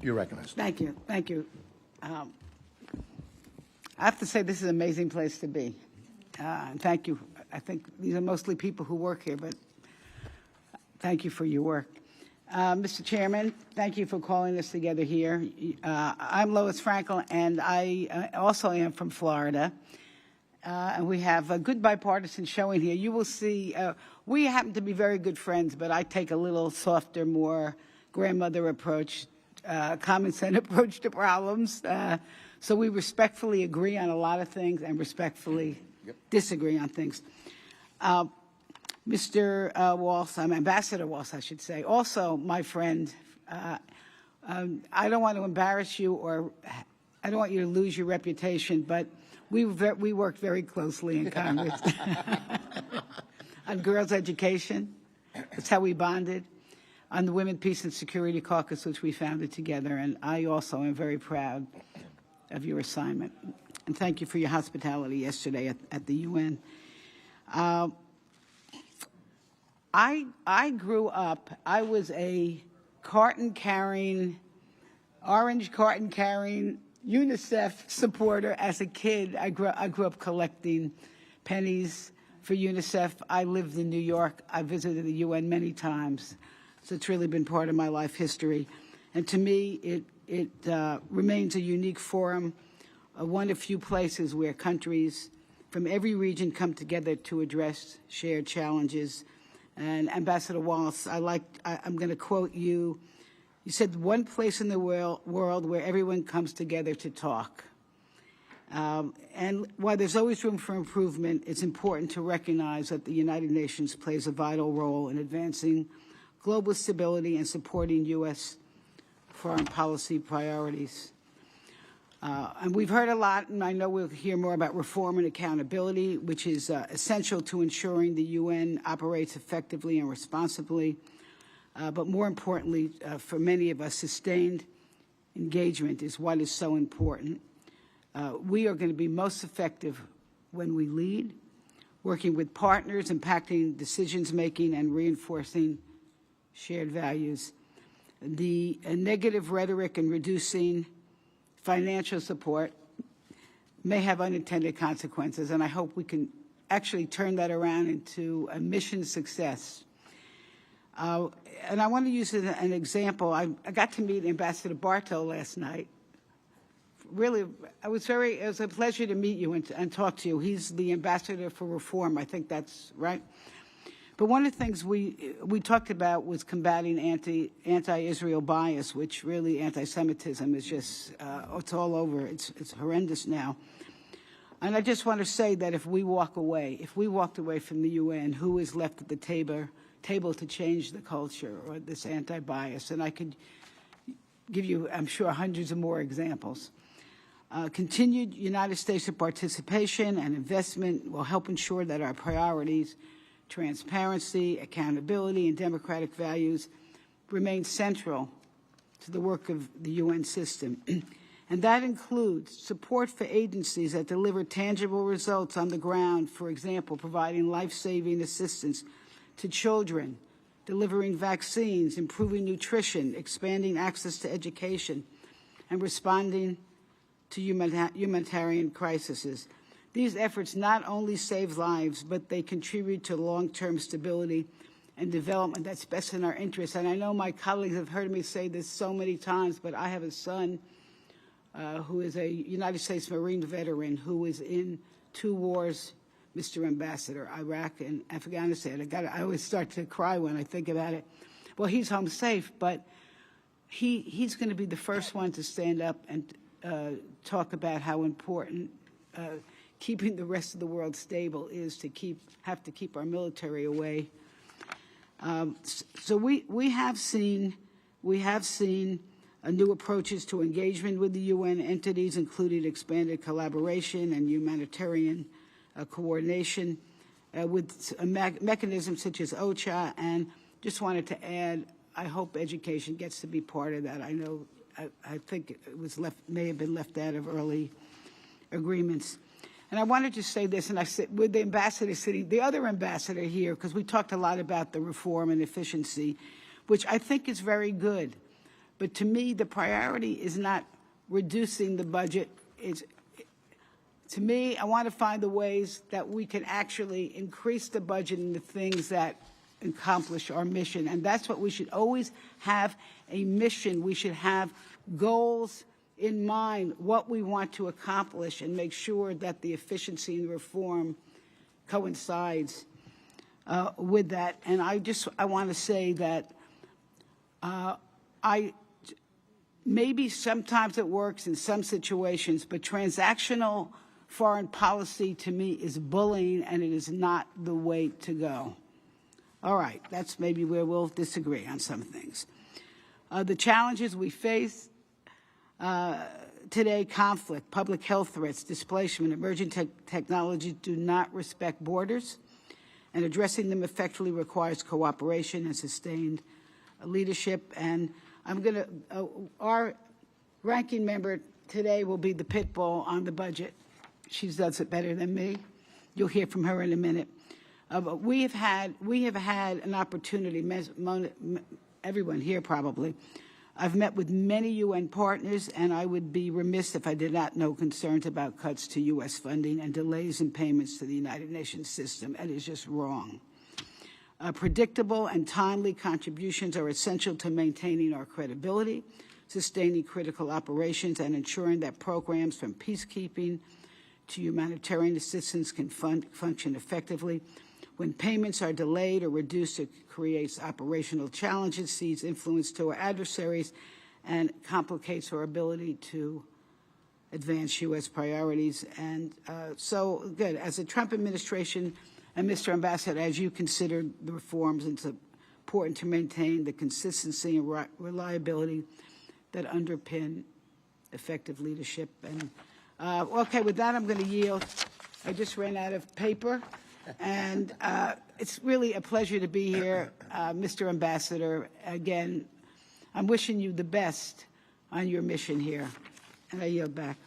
You're recognized. Thank you. Thank you. I have to say this is an amazing place to be. And thank you. I think these are mostly people who work here, but thank you for your work. Mr. Chairman, thank you for calling us together here. I'm Lois Frankel, and I also am from Florida. And we have a good bipartisan showing here. You will see, we happen to be very good friends, but I take a little softer, more grandmother approach, common sense approach to problems. So we respectfully agree on a lot of things and respectfully disagree on things. Mr. Walsh, Ambassador Walsh, I should say, also my friend. I don't want to embarrass you, or I don't want you to lose your reputation, but we worked very closely in Congress on girls' education. That's how we bonded. On the Women, Peace, and Security Caucus, which we founded together, and I also am very proud of your assignment. And thank you for your hospitality yesterday at the UN. I grew up, I was a orange carton-carrying UNICEF supporter as a kid. I grew up collecting pennies for UNICEF. I lived in New York. I visited the UN many times. So it's really been part of my life history. And to me, it remains a unique forum, one of few places where countries from every region come together to address shared challenges. And Ambassador Walsh, I'm going to quote you. You said, one place in the world where everyone comes together to talk. And while there's always room for improvement, it's important to recognize that the United Nations plays a vital role in advancing global stability and supporting U.S. foreign policy priorities. And we've heard a lot, and I know we'll hear more about reform and accountability, which is essential to ensuring the UN operates effectively and responsibly. But more importantly, for many of us, sustained engagement is what is so important. We are going to be most effective when we lead, working with partners, impacting decisions-making, and reinforcing shared values. The negative rhetoric and reducing financial support may have unintended consequences, and I hope we can actually turn that around into a mission success. And I want to use an example. I got to meet Ambassador Bartow last night. Really, it was a pleasure to meet you and talk to you. He's the ambassador for reform. I think that's right. But one of the things we talked about was combating anti-Israel bias, which really anti-Semitism is just, it's all over. It's horrendous now. And I just want to say that if we walked away from the UN, who is left at the table to change the culture or this anti-bias? And I could give you, I'm sure, hundreds of more examples. Continued United States participation and investment will help ensure that our priorities, transparency, accountability, and democratic values remain central to the work of the UN system. And that includes support for agencies that deliver tangible results on the ground, for example, providing life-saving assistance to children, delivering vaccines, improving nutrition, expanding access to education, and responding to humanitarian crises. These efforts not only save lives, but they contribute to long-term stability and development that's best in our interests. And I know my colleagues have heard me say this so many times, but I have a son who is a United States Marine veteran who was in 2 wars, Mr. Ambassador, Iraq and Afghanistan. I always start to cry when I think about it. Well, he's home safe, but he's going to be the first one to stand up and talk about how important keeping the rest of the world stable is to have to keep our military away. So we have seen new approaches to engagement with the UN entities, including expanded collaboration and humanitarian coordination with mechanisms such as OCHA. And just wanted to add, I hope education gets to be part of that. I know, I think it may have been left out of early agreements. And I wanted to say this, and I said, with the ambassador sitting, the other ambassador here, because we talked a lot about the reform and efficiency, which I think is very good. But to me, the priority is not reducing the budget. To me, I want to find the ways that we can actually increase the budget in the things that accomplish our mission. And that's what we should always have, a mission. We should have goals in mind, what we want to accomplish, and make sure that the efficiency and reform coincides with that. And I want to say that maybe sometimes it works in some situations, but transactional foreign policy to me is bullying, and it is not the way to go. All right, that's maybe where we'll disagree on some things. The challenges we face today: conflict, public health threats, displacement, emerging technologies do not respect borders, and addressing them effectively requires cooperation and sustained leadership. And I'm going to, our ranking member today will be the pit bull on the budget. She does it better than me. You'll hear from her in a minute. But we have had an opportunity, everyone here probably. I've met with many UN partners, and I would be remiss if I did not know concerns about cuts to U.S. funding and delays in payments to the United Nations system. It is just wrong. Predictable and timely contributions are essential to maintaining our credibility, sustaining critical operations, and ensuring that programs from peacekeeping to humanitarian assistance can function effectively. When payments are delayed or reduced, it creates operational challenges, seeds influence to our adversaries, and complicates our ability to advance U.S. priorities. And so, good. As the Trump administration and Mr. Ambassador, as you consider the reforms, it's important to maintain the consistency and reliability that underpin effective leadership. And okay, with that, I'm going to yield. I just ran out of paper. And it's really a pleasure to be here, Mr. Ambassador. Again, I'm wishing you the best on your mission here. And I yield back.